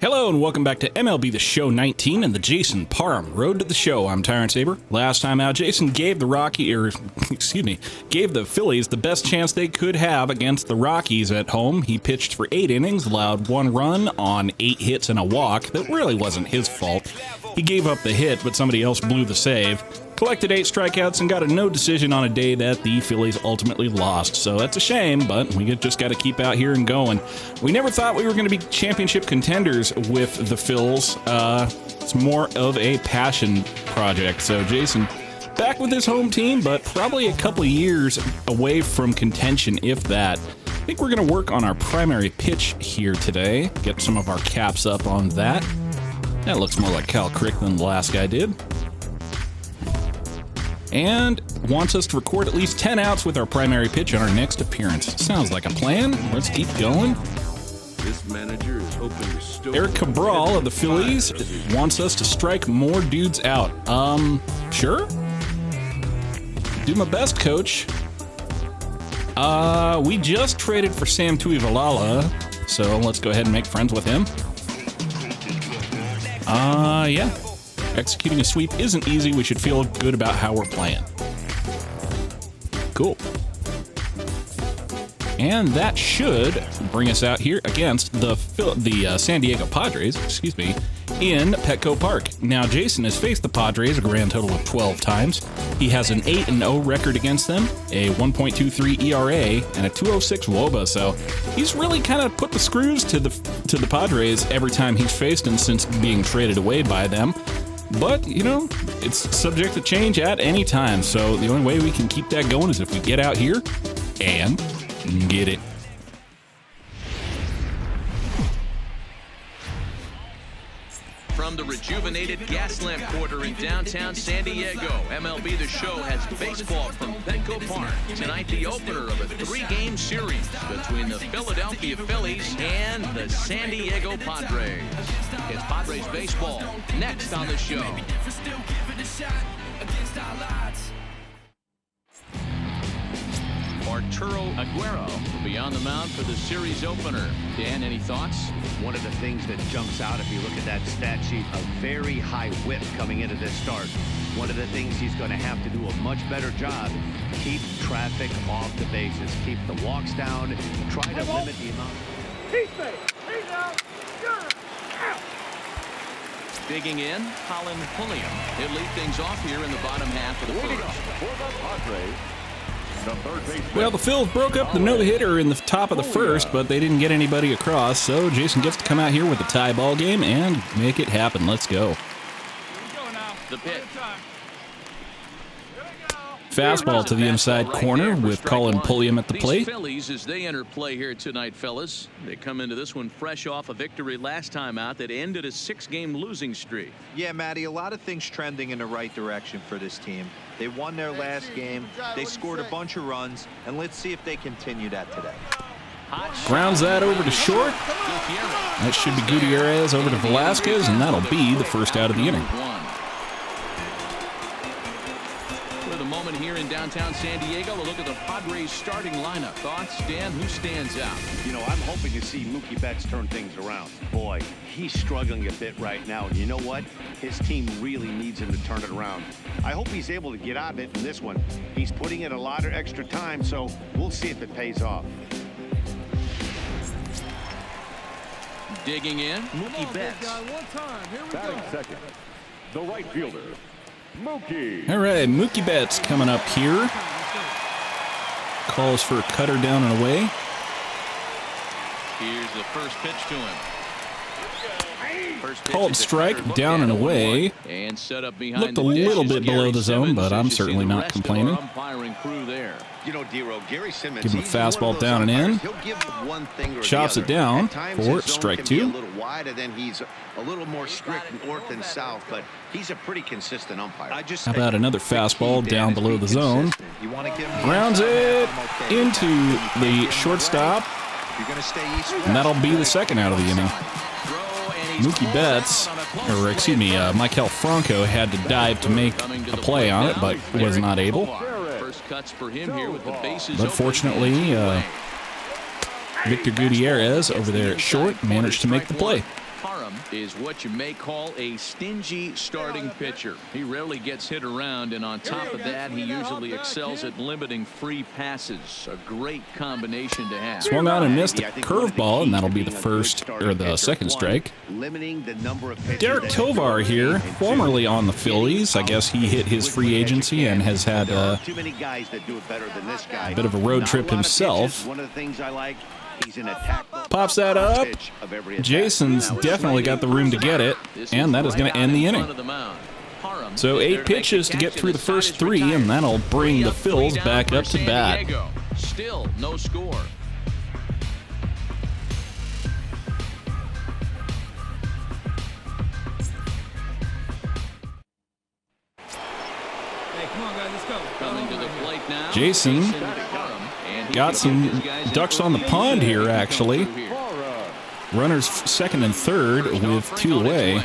Hello and welcome back to MLB The Show 19 and the Jason Parham Road to the Show. I'm Tyrant Saber. Last time out, Jason gave the gave the Phillies the best chance they could have against the Rockies at home. He pitched for 8 innings, allowed 1 run on 8 hits and a walk. That really wasn't his fault. He gave up the hit, but somebody else blew the save. Collected 8 strikeouts and got a no decision on a day that the Phillies ultimately lost. So that's a shame, but we just got to keep out here and going. We never thought we were going to be championship contenders with the Phils. It's more of a passion project. So Jason, back with his home team, but probably a couple of years away from contention, if that. I think we're going to work on our primary pitch here today. Get some of our caps up on that. That looks more like Cal Crick than the last guy did. And wants us to record at least 10 outs with our primary pitch on our next appearance. Sounds like a plan. Let's keep going. This manager is hoping to Eric Cabral of the Phillies wants us to strike more dudes out. Sure. Do my best, coach. We just traded for Sam Tuivalala, so let's go ahead and make friends with him. Yeah. Executing a sweep isn't easy. We should feel good about how we're playing. Cool. And that should bring us out here against the San Diego Padres, in Petco Park. Now, Jason has faced the Padres a grand total of 12 times. He has an 8-0 record against them, a 1.23 ERA, and a 2.06 WOBA. So he's really kind of put the screws to the Padres every time he's faced them since being traded away by them. But, you know, it's subject to change at any time. So the only way we can keep that going is if we get out here and get it. From the rejuvenated Gaslamp Quarter in downtown San Diego, MLB The Show has baseball from Petco Park. Tonight, the opener of a 3-game series between the Philadelphia Phillies and the San Diego Padres. It's Padres baseball next on the show. Arturo Aguero will be on the mound for the series opener. Dan, any thoughts? One of the things that jumps out if you look at that stat sheet, a very high whip coming into this start. One of the things he's going to have to do a much better job, keep traffic off the bases, keep the walks down, try to limit the amount. Digging in, Colin Pulliam. He'll lead things off here in the bottom half of the first. Well, the Phils broke up the no-hitter in the top of the first, but they didn't get anybody across, so Jason gets to come out here with a tie ball game and make it happen. Let's go. The pitch. Fastball to the inside corner with Colin Pulliam at the plate. Phillies, as they enter play here tonight, fellas, they come into this one fresh off a victory last time out that ended a 6-game losing streak. Yeah, Matty, a lot of things trending in the right direction for this team. They won their last game, they scored a bunch of runs, and let's see if they continue that today. Grounds that over to short. That should be Gutierrez over to Velasquez, and that'll be the first out of the inning. Moment here in downtown San Diego, a look at the Padres starting lineup. Thoughts, Dan? Who stands out? You know, I'm hoping to see Mookie Betts turn things around. Boy, he's struggling a bit right now, and you know what? His team really needs him to turn it around. I hope he's able to get out of it in this one. He's putting in a lot of extra time, so we'll see if it pays off. Digging in, Mookie Betts. Batting second, the right fielder, Mookie. All right, Mookie Betts coming up here. Calls for a cutter down and away. Here's the first pitch to him. Called strike, down and away. And set up behind. Looked a little bit below the zone, but I'm certainly not complaining. You know, Dero, Gary Simmons, give him a fastball down and in. Chops it down for strike 2. A little wide, and then he's a little more strict north and south, but he's a pretty consistent umpire. How about another fastball down below the zone? Grounds it into the shortstop, and that'll be the second out of the inning. Mookie Betts, or excuse me, Maikel Franco had to dive to make a play on it, but was not able. But fortunately, Victor Gutierrez over there at short managed to make the play. is what you may call a stingy starting pitcher. He rarely gets hit around, and on top of that, he usually excels at limiting free passes. A great combination to have. Swung on and missed a curveball, and that'll be the first or the second strike. Derek Tovar here, formerly on the Phillies. I guess he hit his free agency and has had a bit of a road trip himself. Pops that up. Jason's definitely got the room to get it, and that is going to end the inning. So 8 pitches to get through the first 3, and that'll bring the Phils back up to bat. Still no score. Coming to the plate now. Jason got some ducks on the pond here, actually. Runners second and third with 2 away.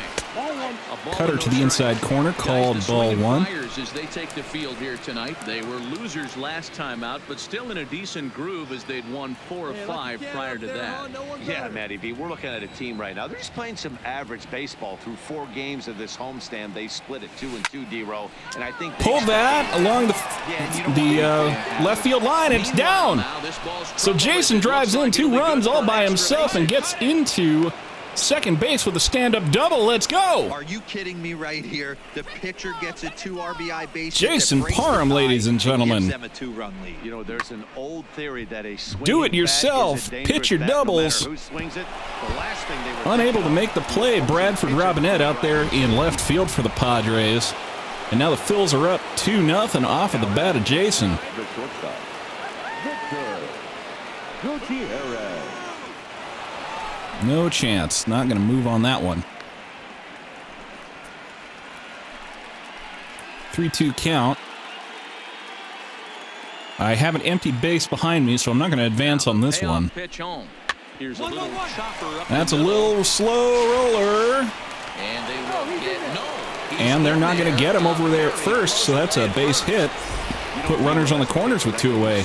Cutter to the inside corner, called ball 1. As they take the field here tonight, they were losers last time out, but still in a decent groove as they'd won 4 of 5 prior to that. Yeah, Matty B, we're looking at a team right now. They're just playing some average baseball through 4 games of this homestand. They split at 2-2, D-Row, and I think pull that along the left field line. It's down. So Jason drives in 2 runs all by himself and gets into second base with a stand-up double. Let's go. Are you kidding me right here? The pitcher gets a 2 RBI base. Jason Parham, ladies and gentlemen. Them a 2-run lead. You know, there's an old theory that a do it yourself. Pitch your doubles. Unable to make the play, Bradford Robinette out there in left field for the Padres. And now the Phils are up 2-0 off of the bat of Jason. No chance. Not going to move on that one. 3-2 count. I have an empty base behind me, so I'm not going to advance on this one. That's a little slow roller. And they're not going to get him over there at first, so that's a base hit. Put runners on the corners with 2 away.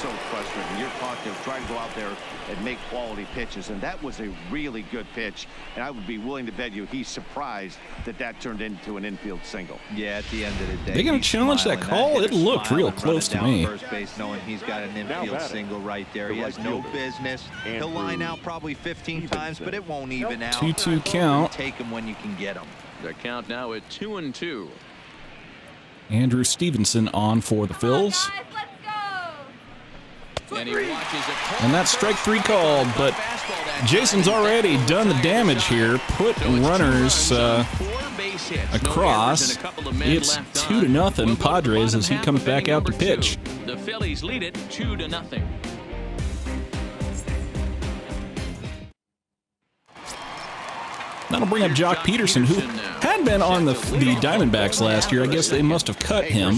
Try to go out there and make quality pitches, and that was a really good pitch, and I would be willing to bet you he's surprised that turned into an infield single. Yeah, at the end of the day, they're going to challenge that call. It looked real close to me. First base, knowing he's got an infield single right there. He has no business. He'll line out probably 15 times, but it won't even out. 2-2 count. Take him when you can get him. The count now at 2-2. Andrew Stevenson on for the Phils. And that's strike 3 called, but Jason's already done the damage here. Put runners across. It's 2-0 Padres as he comes back out to pitch. The Phillies lead it 2-0. That'll bring up Jock Peterson, who had been on the Diamondbacks last year. I guess they must have cut him.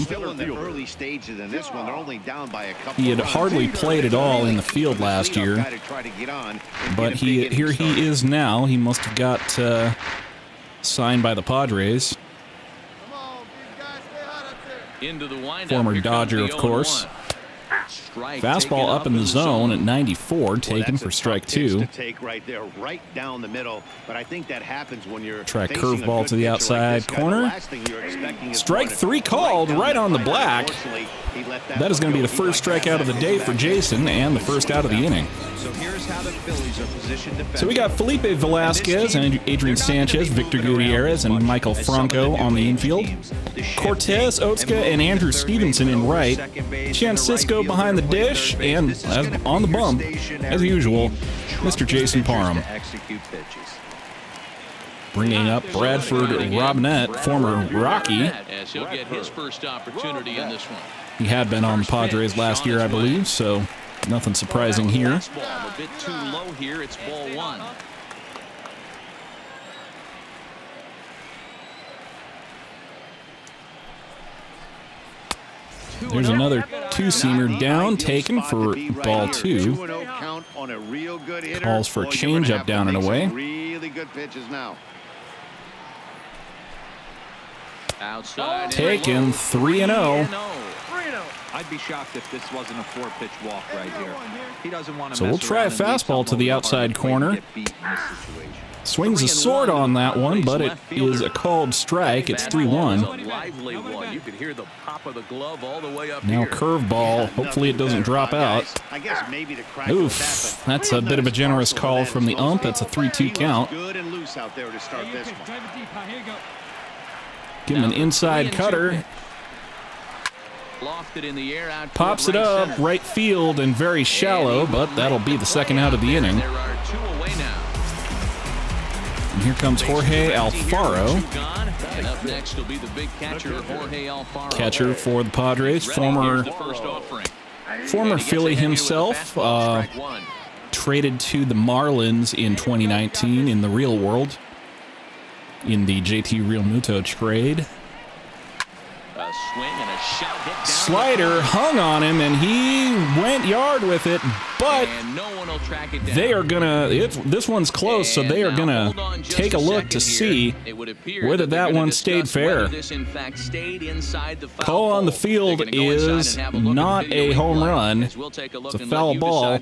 He had hardly played at all in the field last year. But here he is now. He must have got signed by the Padres. Former Dodger, of course. Fastball up in the zone at 94, taken for strike 2. Try curveball to the outside corner. Strike 3 called right on the black. That is going to be the first strikeout of the day for Jason and the first out of the inning. So here's how the Phillies are positioned defensively. So we got Felipe Velasquez and Adrian Sanchez, Victor Gutierrez, and Michael Franco on the infield. Cortez, Otska, and Andrew Stevenson in right. Chancisco behind the dish, and on the bump, as usual, Mr. Jason Parham. Bringing up Bradford Robinette, former Rocky. As he'll get his first opportunity in this one. He had been on the Padres last year, I believe, so nothing surprising here. A bit too low here. It's ball 1. There's another 2-seamer down, taken for ball 2. Calls for a changeup down and away. Really good pitches now. Outside. Taken 3-0. I'd be shocked if this wasn't a 4-pitch walk right here. He doesn't want to. So we'll try a fastball to the outside corner. Swings a sword on that one, but it is a called strike. It's 3-1. Now curveball. Hopefully it doesn't drop out. Oof, that's a bit of a generous call from the ump. That's a 3-2 count. Give him an inside cutter. Pops it up, right field, and very shallow, but that'll be the second out of the inning. And here comes Jorge Alfaro. And up next will be the big catcher, Jorge Alfaro. Catcher for the Padres, former Philly himself, traded to the Marlins in 2019 in the real world, in the JT Realmuto trade. A swing and a shot hit down. Slider hung on him, and he went yard with it, but no one will track it down. they are gonna, this one's close, so they are gonna take a look to see whether that one stayed fair. Call on the field is not a home run. It's a foul ball,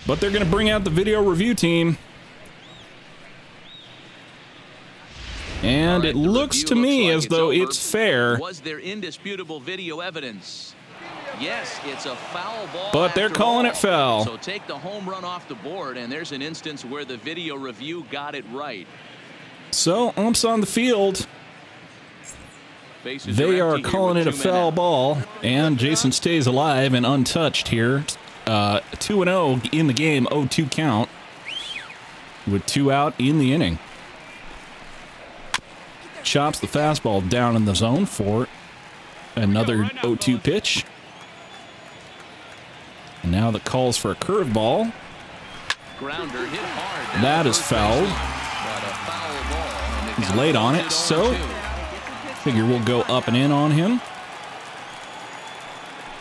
but they're gonna bring out the video review team. And it looks to me as though it's fair. Was there indisputable video evidence? Yes, it's a foul ball. But they're calling it foul. So take the home run off the board, and there's an instance where the video review got it right. So umps on the field. They are calling it a foul ball, and Jason stays alive and untouched here. 2-0 in the game, 0-2 count, with 2 out in the inning. Chops the fastball down in the zone for another 0-2 pitch. And now the calls for a curveball. That is fouled. He's late on it, so figure we'll go up and in on him.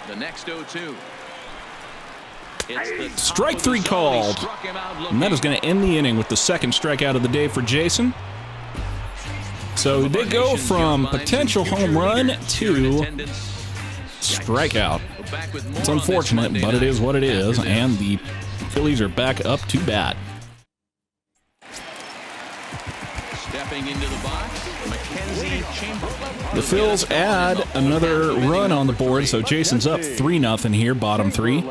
The next 0-2. Strike 3 called. And that is going to end the inning with the second strikeout of the day for Jason. So they go from potential home run to strikeout. It's unfortunate, but it is what it is, and the Phillies are back up to bat. Stepping into the box, The Phils add another run on the board, so Jason's up 3-0 here, bottom 3.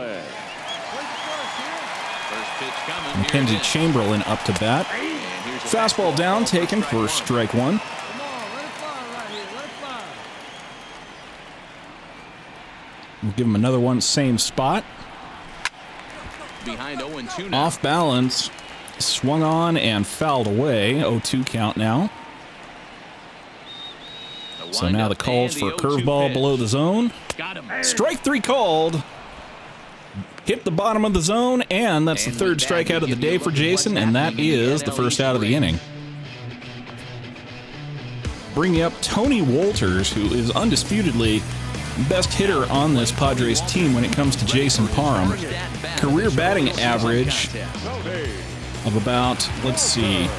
Mackenzie Chamberlain up to bat. Fastball down, taken for strike 1. We'll give him another one, same spot. Behind 0-2 now. Off balance, swung on and fouled away. 0-2 count now. So now the calls for a curveball below the zone. Strike 3 called. Hit the bottom of the zone, and that's the third strikeout of the day for Jason, and that is the first out of the inning. Bringing up Tony Wolters, who is undisputedly best hitter on this Padres team when it comes to Jason Parham. Career batting average of about, let's see,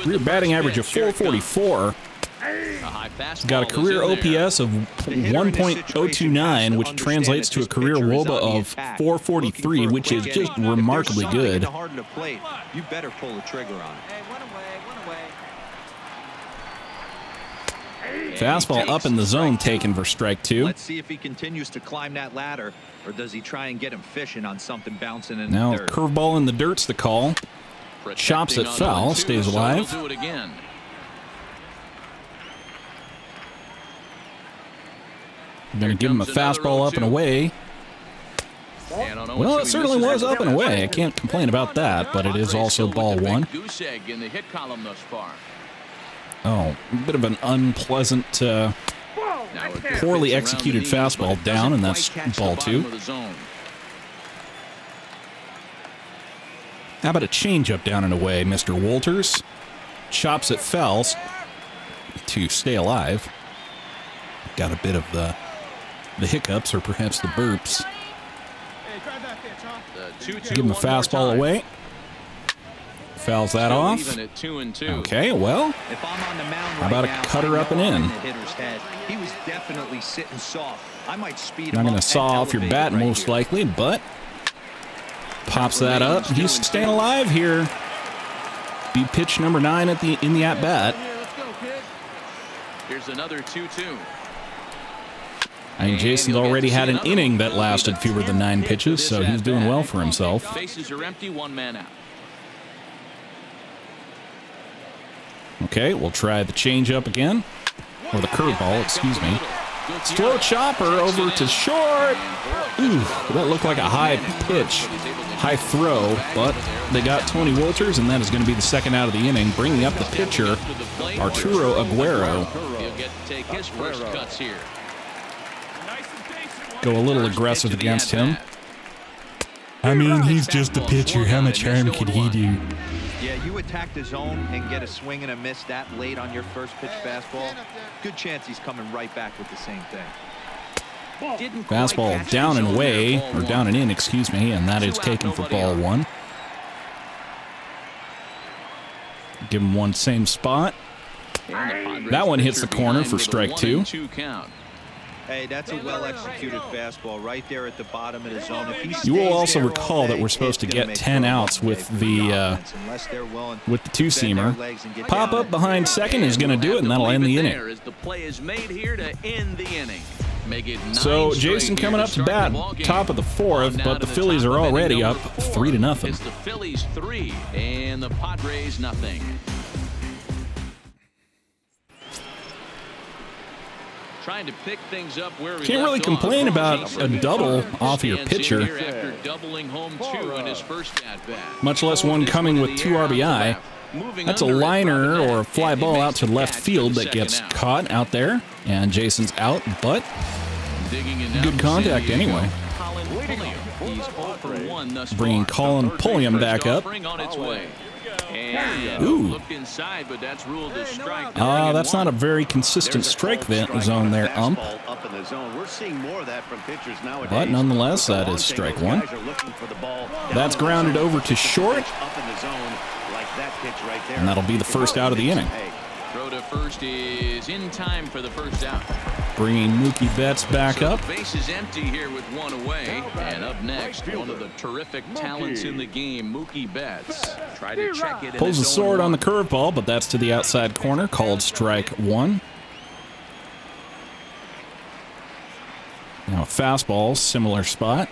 career batting average of 444. He's got a career OPS of 1.029, which translates to a career WOBA of 443, which is just remarkably good. You better pull the trigger on it. Fastball up in the zone taken for strike 2. Let's see if he continues to climb that ladder, or does he try and get him fishing on something bouncing in Now the third. curveball in the dirt's the call. Chops it foul, stays alive. Do it again. I'm going to give him a fastball up and away. Well, it certainly was up and away. I can't complain about that, but it is also ball 1. Oh, a bit of an unpleasant, poorly executed fastball down, and that's ball 2. How about a changeup down and away, Mr. Wolters? Chops it foul to stay alive. Got a bit of the hiccups, or perhaps the burps. Give him a fastball away. Fouls that off. Even at 2-2. Okay, well, If I'm on the mound how about right a now, cutter I up and know I'm in? the hitter's head. He was definitely sitting soft. I might speed not him going up to saw and off your elevate bat it right most here. likely, but pops that up. He's staying alive here. Be pitch number 9 in the at-bat. Here's another 2-2. I mean, Jason's already had an inning that lasted fewer than 9 pitches, so he's doing well for himself. Bases are empty, 1 man out. Okay, we'll try the changeup again. Or the curveball, excuse me. Slow chopper over to short. Ooh, that looked like a high pitch, high throw, but they got Tony Wolters, and that is going to be the second out of the inning, bringing up the pitcher, Arturo Aguero. He'll get to take his first cuts here. Go a little aggressive against him. I mean, he's just a pitcher. How much harm could he do? Yeah, you attack the zone and get a swing and a miss that late on your first pitch fastball. Good chance he's coming right back with the same thing. Didn't quite Fastball catch down the and zone away, there, or ball down one. and in, excuse me, and that is 2 out, taken for nobody ball out. 1. Give him one same spot. And the Padres That one hits the pitcher corner behind for with a strike 2. 1-2 count. Hey, that's a well-executed fastball right there at the bottom of the zone. If he You will stays also there recall all that day, we're supposed to it's gonna get make 10 for a outs long with day for the offense, unless they're willing to bend their two-seamer. legs and get Pop down up and- behind second is going to do it, and that'll end the inning. As the play is made here to end the inning. Make it 9 So straight Jason here coming up to start bat, the ball game. top of the On 4th, now but to the Phillies top are of inning already number up 4. 3-0. It's the Phillies 3 and the Padres nothing. Trying to pick things up where we Can't really left off. complain about Jason a double off your stands in pitcher, here after doubling home 2 in his first at-bat. much less one coming with 2 RBI. That's a liner or a fly ball out to left field that gets caught out there, and Jason's out, but good contact anyway. Bringing Colin Pulliam back up. Ooh. Looked inside, but that's ruled a strike. That's not a very consistent strike zone there, ump. Up in the zone. We're seeing more of that from pitchers nowadays. But nonetheless, that is strike 1. That's grounded over to short. Up in the zone like that pitch right there. And that'll be the first out of the inning. Throw to first is in time for the first out. Bringing Mookie Betts back So up. the base is empty here with 1 away. And up next, one of the terrific talents in the game, Mookie Betts. Try to check it. Pulls the sword on the curveball, but that's to the outside corner, called strike 1. Now a fastball, similar spot.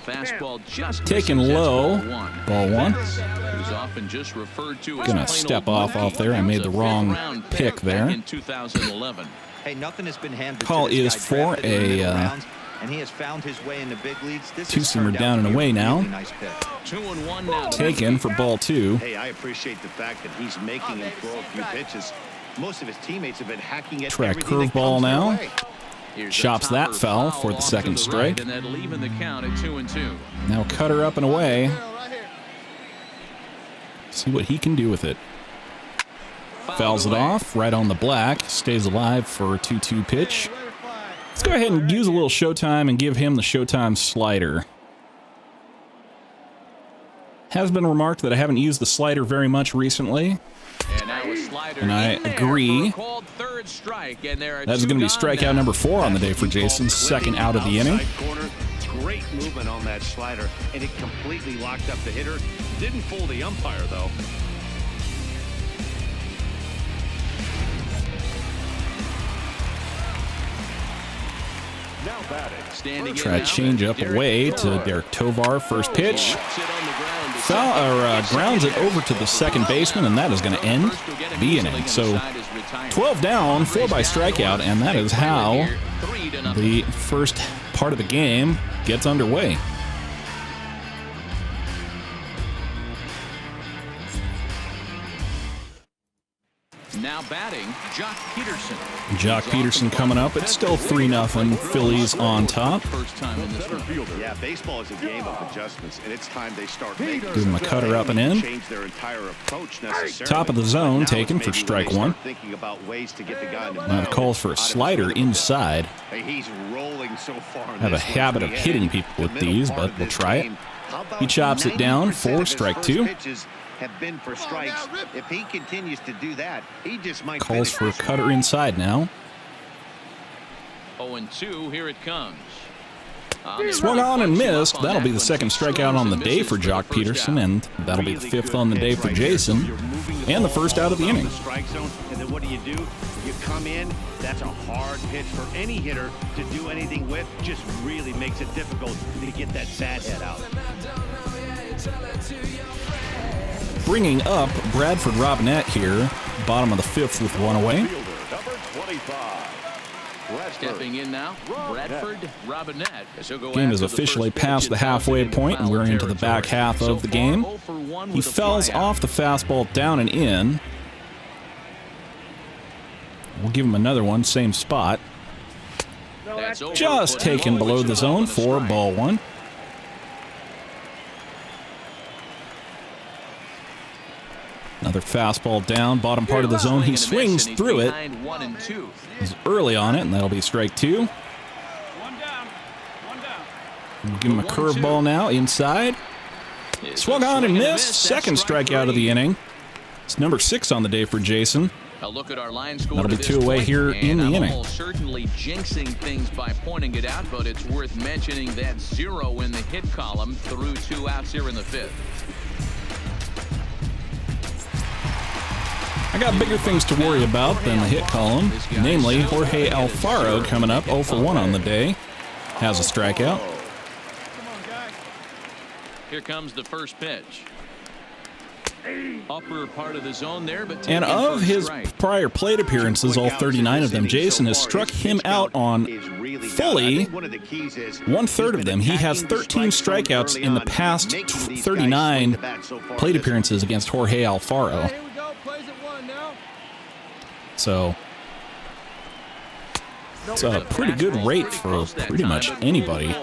Fastball just Taken misses. That's low. Ball 1. Ball 1. Who's often just referred to as Gonna plain step old off Mookie. there. I made the He was a wrong fifth-round pick there. back in 2011. Hey, nothing has been handed Call to this is guy, for drafted in the a, middle rounds, and he has found his way in the big leagues. This has two-seamer turned out down to and be a away now. really nice pick. 2-1 now. Taken for ball 2. Hey, I appreciate the fact that he's making him throw a few pitches. Most of his teammates have been hacking at Try a everything that curveball comes their now. way. Here's Chops a that topper foul for the off second to the strike. right, and that'll even the count at 2-2. Now cutter up and away. See what he can do with it. Fouls it off right on the black. Stays alive for a 2-2 pitch. Let's go ahead and use a little showtime and give him the showtime slider. Has been remarked that I haven't used the slider very much recently. And now a slider And I in there agree. for a called third strike, and there are That is two going to be gone strikeout now. number 4 on the day for Jason. Second out of the inning. Outside corner, great movement on that slider, and it completely locked up the hitter. Didn't fool the umpire, though. Now batting. Standing Try in a now, change up Derek away to Tovar. Derek Tovar. First pitch. Lets it on the ground to Foul, second. grounds it over to the second baseman, and that is going to end the inning. So 12 down, 4 by strikeout, and that is how the first part of the game gets underway. Now batting, Jock Peterson. Jock Peterson coming up. It's still 3-0. Phillies on top. First time in this one. Yeah, baseball is a game of adjustments, and it's time they start making Give him a cutter up and in. change their entire approach necessarily. Top of the zone, Now taken it's for maybe strike when they 1. start thinking about ways to get the guy in the Now mound calls for a out of his slider rhythm. inside. Hey, he's rolling so far. In Have a this one habit to of the hitting end. people with The middle these, part but of we'll this try it. game, how about He chops it down 90% for of his strike first 2. pitches have been for strikes. If he continues to do that, he just might Calls finish for a this one. cutter inside now. 0-2, here it comes. Swung on and missed. That'll be the second strikeout on the day for Jock Peterson, and that'll be the fifth on the day for Jason, and the first out of the inning. Strike zone, and then what do? You come in. That's a hard pitch for any hitter to do anything with. Just really makes it difficult to get that bat head out. Bringing up Bradford Robinette here, bottom of the fifth with one away. Number 25. Stepping in now, Bradford Robinette. Game is officially past the halfway point, and we're into the back half of the game. He fouls off the fastball down and in. We'll give him another one, same spot. Just taken below the zone for ball one. Another fastball down, bottom part of the zone. He swings through it. He's early on it, and that'll be strike two. We'll give him a curveball now, inside. Swung on and missed. Second strikeout of the inning. It's number 6 on the day for Jason. A look at our line score. That'll be 2 away here in the inning. I'm certainly jinxing things by pointing it out, but it's worth mentioning that 0 in the hit column through 2 outs here in the 5th. I got bigger things to worry about than the hit column, namely Jorge Alfaro coming up 0 for 1 on the day. Has a strikeout. Here comes the first pitch. Upper part of the zone there, but and of his prior plate appearances, all 39 of them, Jason has struck him out on fully 1/3 of them. He has 13 strikeouts in the past 39 plate appearances against Jorge Alfaro. So it's a pretty good rate for pretty much anybody.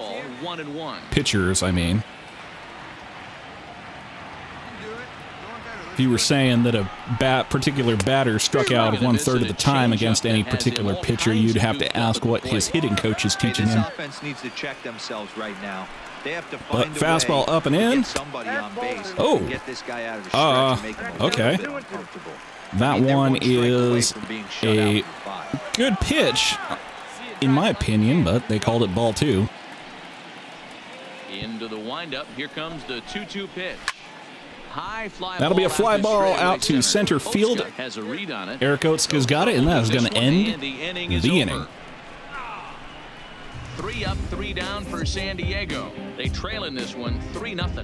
Pitchers, I mean. If you were saying that a particular batter struck out 1/3 of the time against any particular pitcher, you'd have to ask what his hitting coach is teaching him. Offense needs to check themselves right now. They have to But find a fastball way up and to in. get somebody on base. Oh. Get this guy out of the stretch and make him a okay. little bit uncomfortable. That They're one one strike away is from being shut a out for 5. good pitch, in my opinion, but they called it ball 2. Into the windup. Here comes the 2-2 pitch. High fly. That'll be a fly ball out to center field. Has a read on it. Eric Oatzka's got it, and that is going to end the inning. 3 up, 3 down for San Diego. They trail in this one 3-0.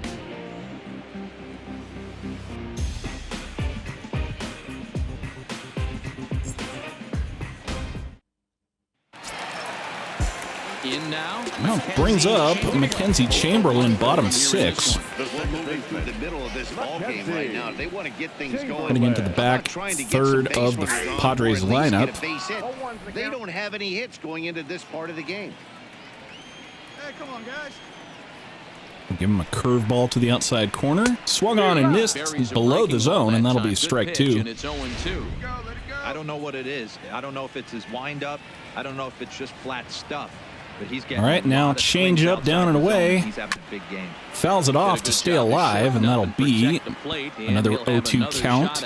In now. Well, brings up Mackenzie Chamberlain, bottom 6. The middle of this ball game right now. They want to get things going. Heading into the back third of the Padres lineup. They don't have any hits going into this part of the game. Hey, come on, guys. We'll give him a curveball to the outside corner. Swung on and missed below the zone, and that'll be strike 2. And it's 0-2. I don't know what it is. I don't know if it's his windup. I don't know if it's just flat stuff. But he's getting all right, now change up, down and away. He's having a big game. Fouls it off to stay alive, and that'll be another 0-2 count.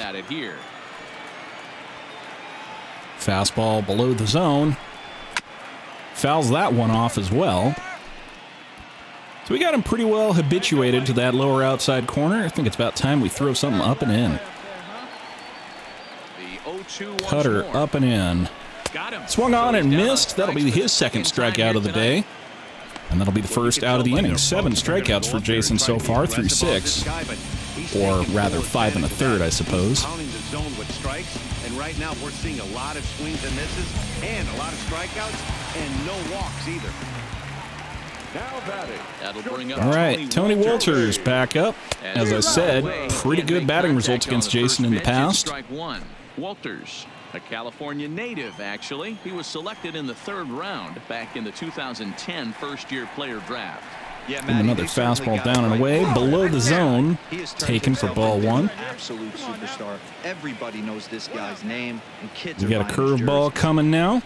Fastball below the zone. Fouls that one off as well. So we got him pretty well habituated to that lower outside corner. I think it's about time we throw something up and in. Cutter up and in. Swung on and missed. That'll be his second strikeout of the day. And that'll be the first out of the inning. 7 strikeouts for Jason so far through 6. Or rather 5 1/3, I suppose. Pounding the zone with strikes, and right now we're seeing a lot of swings and misses, and a lot of strikeouts, and no walks either. Now batting. That'll bring up all right, Tony Wolters back up. As I said, pretty good batting results against Jason in the past. Strike 1. Walters, a California native, actually. He was selected in the 3rd round back in the 2010 first-year player draft. Yeah, And another fastball down and away, below the zone, taken for ball 1. Absolute superstar. Everybody knows this guy's name, and kids We got a curveball coming now.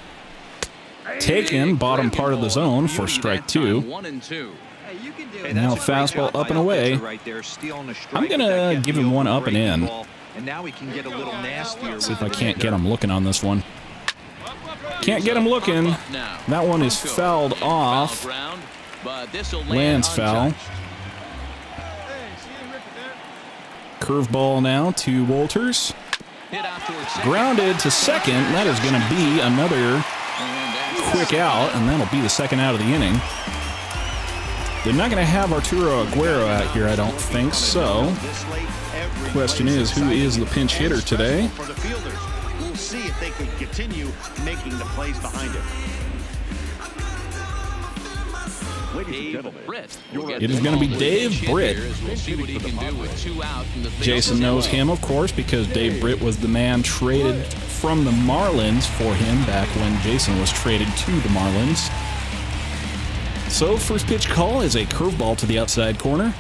Taken, bottom part of the zone for strike 2. 1-2. Now fastball up and away. I'm going to give him one up and in. And now he can get a little nastier. See if I can't get him looking on this one. Can't get him looking. That one is fouled off. Lands foul. Curveball now to Walters. Grounded to second. That is going to be another quick out, and that'll be the second out of the inning. They're not going to have Arturo Aguero out here, I don't think so. Question is, who is the pinch hitter today? We'll see if they can continue making the plays behind him. It is going to be Dave Britt. Jason knows him, of course, because Dave Britt was the man traded from the Marlins for him back when Jason was traded to the Marlins. So, first pitch call is a curveball to the outside corner.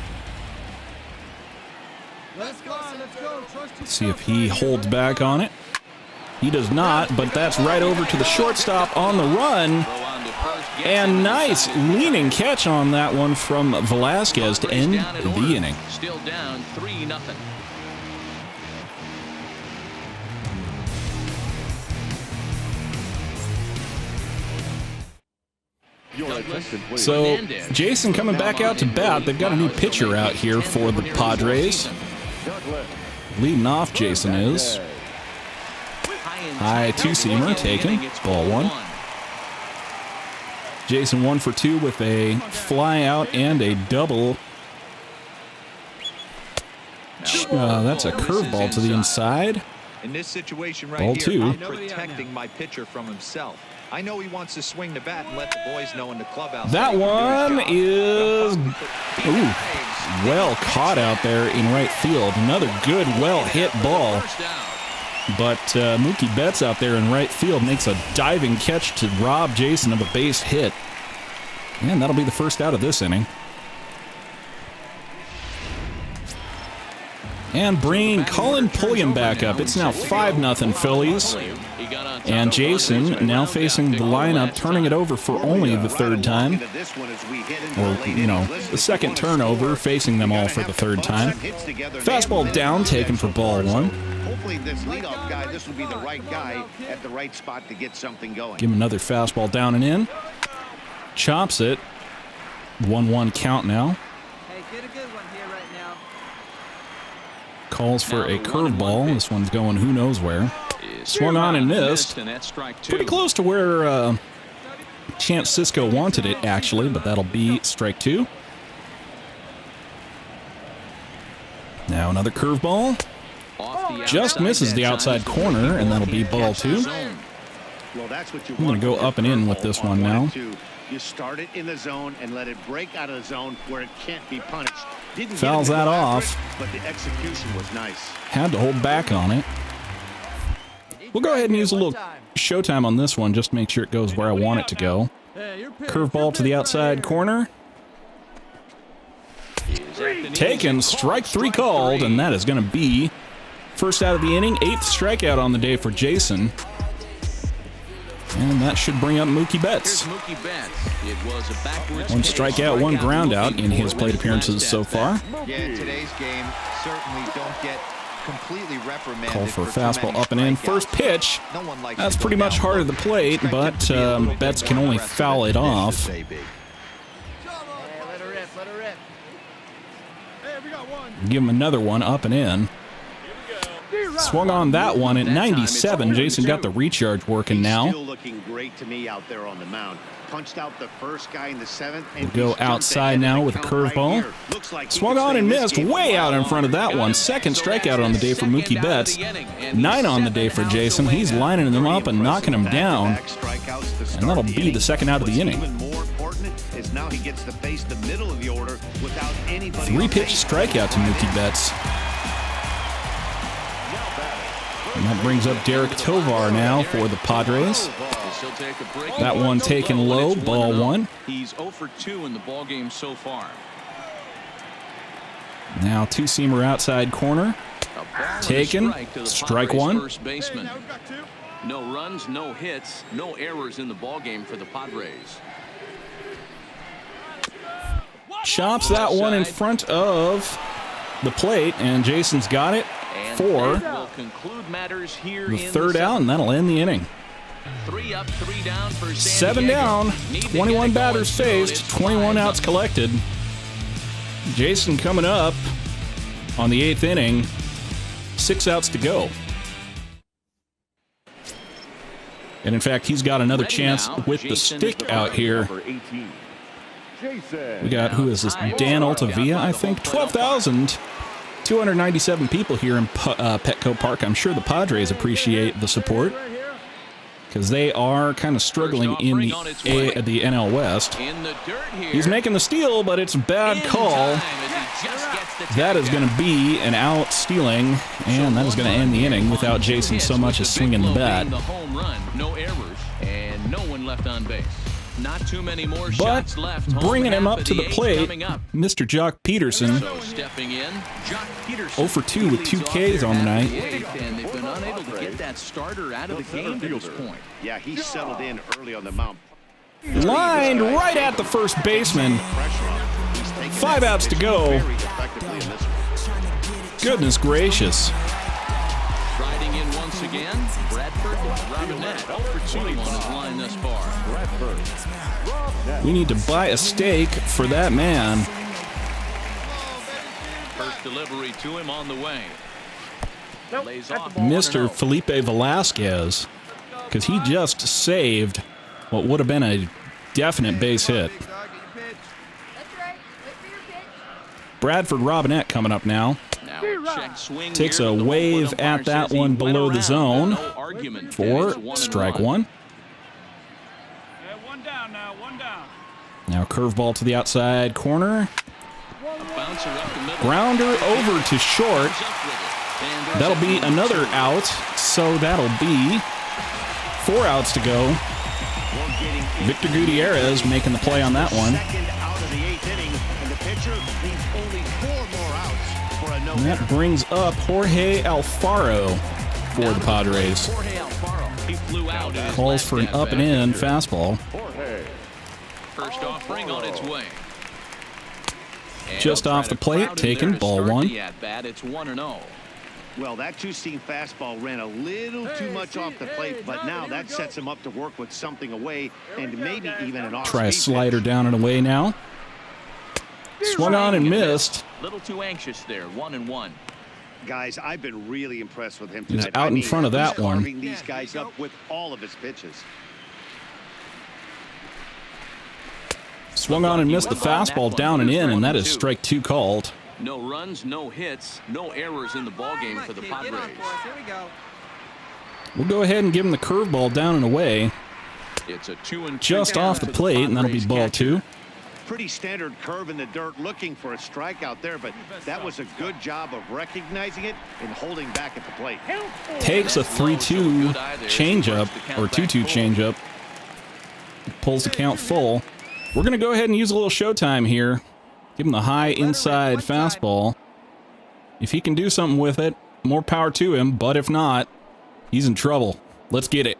Let's go. See if he holds back on it. He does not, but that's right over to the shortstop on the run. And nice leaning catch on that one from Velasquez to end the inning. Still down 3-0. So, Jason coming back out to bat. They've got a new pitcher out here for the Padres. Leading off, Jason is. High two-seamer taken. Ball one. Jason 1 for 2 with a fly out and a double. That's a curveball to the inside. In this situation right Ball here, two. I'm protecting my pitcher from himself. I know he wants to swing the bat and let the boys know in the clubhouse. That one is well caught out there in right field. Another good, well-hit ball. But Mookie Betts out there in right field makes a diving catch to rob Jason of a base hit. And that'll be the first out of this inning. And bring Colin Pulliam back up. It's now 5-0 Phillies. And Jason now facing the lineup, turning it over for only the third time. Or, the second turnover, facing them all for the third time. Fastball down, taken for ball one. Hopefully this leadoff guy, this will be the right guy at the right spot to get something going. Give him another fastball down and in. Chops it. 1-1 count now. Hey, get a good one here right now. Calls for a curveball. This one's going who knows where. Swung on and missed. Pretty close to where Chance Cisco wanted it, actually, but that'll be strike two. Now another curveball. Just misses the outside corner, and that'll be ball two. I'm going to go up and in with this one now. You start it in the zone and let it break out of the zone where it can't be punished. Fouls that off. But the execution was nice. Had to hold back on it. We'll go ahead and use a little showtime on this one just to make sure it goes where I want it to go. Curveball to the outside corner. Taken, strike three called, and that is going to be first out of the inning, 8th strikeout on the day for Jason. And that should bring up Mookie Betts. One strikeout, one ground out in his plate appearances so far. Yeah, today's game certainly don't get completely reprimanded. Call for a fastball up and in. First pitch. That's pretty much hard at the plate, but Betts can only foul it off. Hey, let her rip, let her rip. Hey, we got one. Give him another one up and in. Swung on that one at 97. Jason got the recharge working now. Still looking great to me out there on the mound. Punched out the first guy in the 7th. We'll go outside now with a curveball. Swung on and missed way out in front of that one. Second strikeout on the day for Mookie Betts. 9 on the day for Jason. He's lining them up and knocking them down. And that'll be the second out of the inning. 3-pitch strikeout to Mookie Betts. And that brings up Derek Tovar now for the Padres. That one taken low, ball one. He's 0 for 2 in the ball game so far. Now two-seamer outside corner. Taken, strike one. First baseman. No runs, no hits, no errors in the ball game for the Padres. chops that one in front of the plate, and Jason's got it for the third out, and that'll end the inning. 3 up, 3 down for San 7 Diego. down, Need to 21 get it batters going soon. faced, It's 21 5 outs up. collected. Jason coming up on the 8th inning, 6 outs to go. And in fact, he's got another Ready chance now, with the Jason stick Parham. out here. Number 18, Jason. We got, who is this? Dan Altavia, I think. 12,297 people here in Petco Park. I'm sure the Padres appreciate the support because they are kind of struggling in the NL West. In the dirt here. He's making the steal, but it's a bad In call. time as he just gets the That tag is going to out. be an out stealing, and that is going to end the inning without Jason so much as swinging the bat. The home run, no errors, and no one left on base. Not too many more But shots left. Home bringing him half up of to the eighth plate, coming up. Mr. Jock Peterson. So stepping in, Jock Peterson. 0 for 2 with He 2 leads off Ks there on the at night. eighth, and they've been unable to get that starter out of the game to this point. Yeah, he settled in early on the mound. Lined right at the first baseman. 5 outs to go. Very effectively in this one. Goodness gracious. Riding in once again, Bradford Robinette 0 for 2 on his line thus far. We need to buy a steak for that man. First delivery to him on the way. Lays off Mr. Felipe Velasquez, because he just saved what would have been a definite base hit. That's right. Wait for your pitch. Bradford Robinette coming up now. Now check swing Takes here. a The wave umpire at that says he one went below the around. zone No argument. And for it's 1-1. strike one. One down now. One down. Now curveball to the outside corner. A bouncer up the middle. Grounder over to short. Comes up with it. And there's That'll be a another out, so that'll be 4 outs to go. Victor Gutierrez making the play on that one. Second out of the 8th inning, and the pitcher needs only 4 more outs for a And no-hitter. that brings up Jorge Alfaro for the Padres. Jorge Alfaro. He flew out in his Calls last for an at up and bat. in fastball. Jorge. First offering on its way. And Just they'll off try the to plate, crowd him taken, there to ball start one. the at-bat. It's 1-0. Well, that two-seam fastball ran a little too much off the plate, but now that sets him up to work with something away and maybe even an off-speed Try a slider pitch. down and away now. Swung on and missed. Little too anxious there. 1-1. Guys, I've been really impressed with him He's tonight. out in front of that he's one. carving these guys up with all of his pitches. Swung on and missed the fastball down and in, and that is strike 2 called. No runs, no hits, no errors in the ballgame for the Padres. Here we go. We'll go ahead and give him the curveball down and away. It's a 2-2 Just count off the to plate, and that'll be Padres ball catcher. 2. Pretty standard curve in the dirt, looking for a strikeout there, but that was a good job of recognizing it and holding back at the plate. Takes a 3-2 changeup, or 2-2 changeup. Pulls the count full. We're going to go ahead and use a little showtime here. Give him the high inside fastball. If he can do something with it, more power to him, but if not, he's in trouble. Let's get it.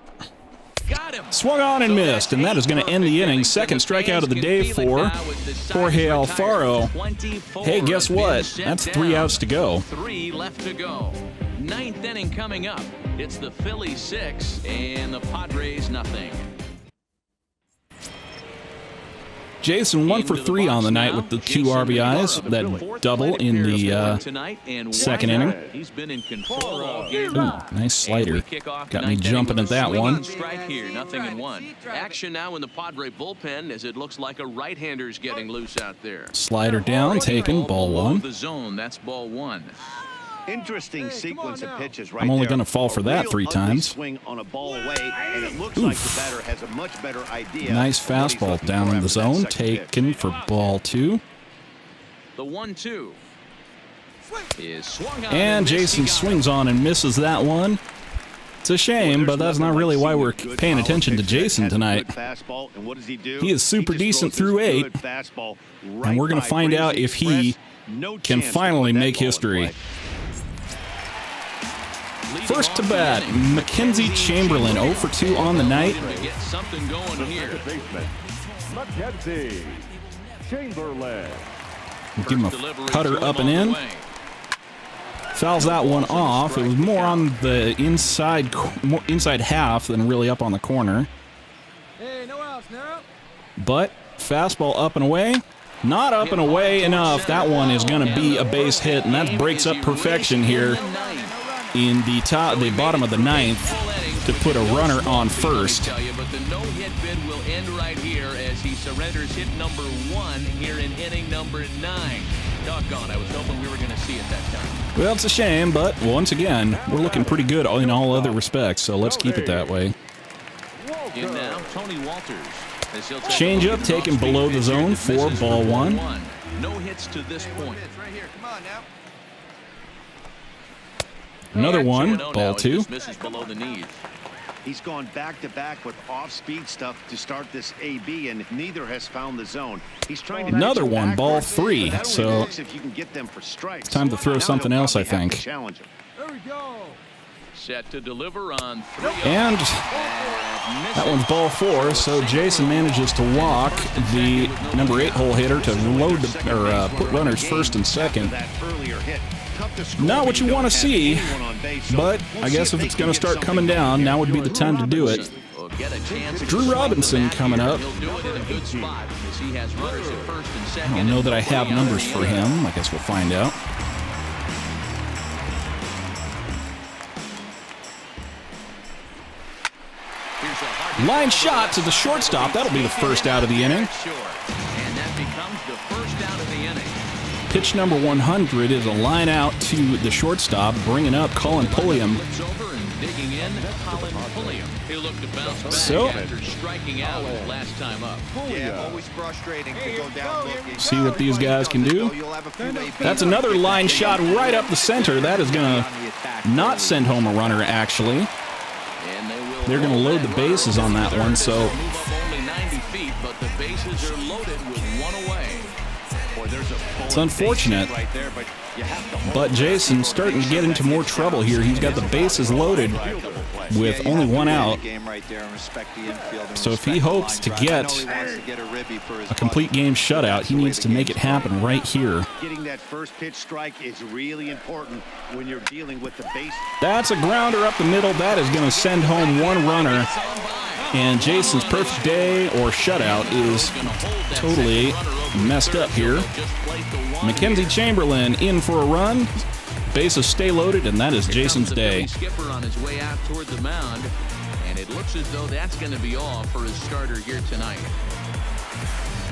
Got him. Swung on and missed, and that is going to end the inning. Second strikeout of the day for Jorge Alfaro. Hey, guess what? That's 3 outs to go. 3 left to go. 9th inning coming up. It's the Phillies 6 and the Padres nothing. Jason 1 for 3 on the night with the 2 RBIs. That double in the second inning. He's been in control all game. Ooh, nice slider. Got me jumping at that one. Strike here, 0-1. Action now in the Padre bullpen as it looks like a right-hander's getting loose out there. Slider down, taken, ball 1. The zone, that's ball 1. Interesting sequence of pitches right I'm only there. going to fall for A that real 3 ugly times. Swing on a ball away, and it looks like the batter has a much better idea. Nice of what he's fastball looking down for in the after that zone, second pitch. taken for ball 2. The 1-2 is swung on And missed. He Jason got it. swings on and misses that one. It's a shame, but that's not really why we're paying attention to Jason tonight. He is super decent through 8, and we're going to find out if he can finally make history. First to bat, Mackenzie Chamberlain, 0 for 2 on the night. To get something going here. Baseman, Mackenzie Chamberlain. Give him a cutter up and in. Fouls that one off. It was more on the inside half than really up on the corner. Hey, no outs now. But fastball up and away. Not up and away enough. That one is going to be a base hit, and that breaks up perfection here in the bottom of the ninth to put a runner on first. But the no-hit bid will end right here as he surrenders hit number 1 here in inning number 9. Doggone, I was hoping we were going to see it that time. Well, it's a shame, but once again, we're looking pretty good in all other respects, so let's keep it that way. In now, Tony Walters. Change up taken below the zone for ball 1. No hits to this point. Right here. Come on now. Another one, ball 2. Misses below the knees. He's gone back-to-back with off-speed stuff to start this AB, and neither has found the zone. He's trying to Another one, ball 3. So if you can get them for strikes. Time to throw something else, I think. There we go. Set to deliver on 3. And that one's ball 4. So Jason manages to walk the number 8 hole hitter to load put runners first and second. Not what you want to see, but I guess if it's going to start coming down, now would be the time to do it. Drew Robinson coming up. I don't know that I have numbers for him. I guess we'll find out. Line shot to the shortstop. That'll be the first out of the inning. And that becomes the first out of the inning. Pitch number 100 is a line out to the shortstop, bringing up Colin Pulliam. So, after striking out last time up. Yeah, always frustrating to go down looking. see what these guys can do. That's another line shot right up the center. That is going to not send home a runner, actually. They're going to load the bases on that one, so Only 90 feet, but the bases are loaded with one away. it's unfortunate. But Jason's starting to get into more trouble here. He's got the bases loaded with only one out. So if he hopes to get a complete game shutout, he needs to make it happen right here. Getting that first pitch strike is really important when you're dealing with the base. That's a grounder up the middle. That is going to send home one runner. And Jason's perfect day or shutout is totally messed up here. Mackenzie Chamberlain in for a run. Bases stay loaded, and that is Jason's day. Skipper on his way out toward the mound, and it looks as though that's going to be all for his starter here tonight.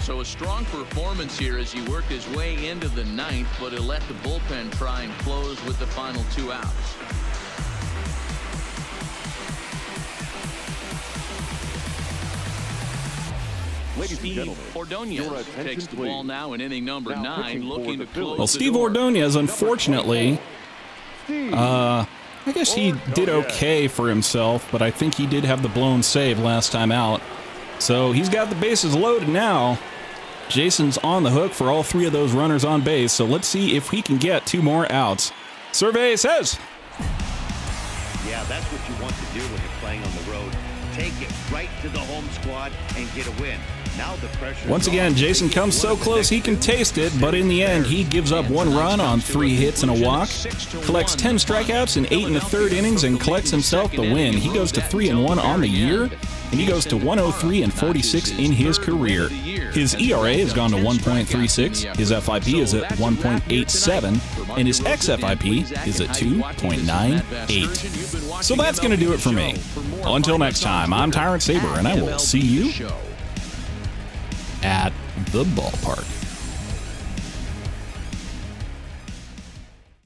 So a strong performance here as he worked his way into the ninth, but he'll let the bullpen try and close with the final 2 outs. Steve Ordonez takes the ball now in inning number 9, looking to close. Well, Steve Ordonez, unfortunately, I guess he did okay for himself, but I think he did have the blown save last time out. So he's got the bases loaded now. Jason's on the hook for all 3 of those runners on base, so let's see if he can get 2 more outs. Survey says. Yeah, that's what you want to do when you're playing on the road. Take it right to the home squad and get a win. Now the pressure. Once again, Jason comes so close he can taste it, but in the end, he gives up 1 run on 3 hits and a walk, collects 10 strikeouts in 8 1/3 innings, and collects himself the win. He goes to 3-1 on the year, and he goes to 103-46 in his career. His ERA has gone to 1.36, his FIP is at 1.87, and his xFIP is at 2.98. So that's going to do it for me. Well, until next time, I'm Tyrant Saber, and I will see you at the ballpark.